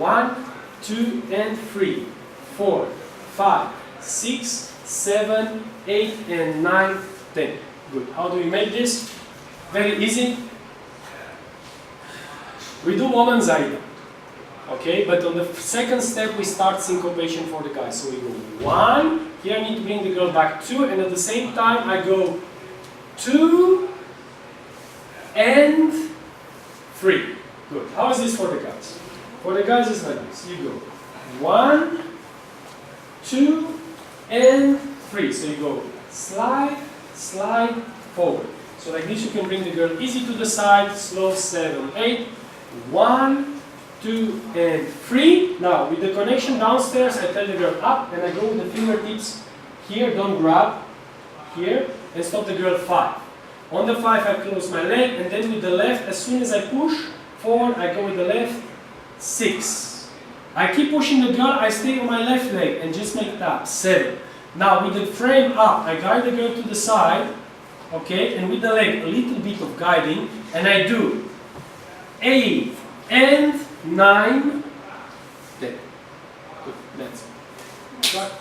1, 2, and 3, 4, 5, 6, 7, 8, and 9, 10. Good. How do we make this? Very easy. We do one anxiety. Okay, but on the second step we start syncopation for the guys. So we go 1, here I need to bring the girl back 2, and at the same time I go 2 and 3. Good. How is this for the guys? For the guys it's like this. You go 1, 2, and 3. So you go slide, slide, forward. So like this you can bring the girl easy to the side, slow, 7, 8, 1, 2, and 3. Now with the connection downstairs I tell the girl up and I go with the fingertips here, don't grab, here, and stop the girl 5. On the 5 I close my leg, and then with the left, as soon as I push forward, I go with the left, 6. I keep pushing the girl, I stay on my left leg and just make tap, 7. Now with the frame up, I guide the girl to the side, okay, and with the leg, a little bit of guiding, and I do 8 and 9, 10. Good, that's it.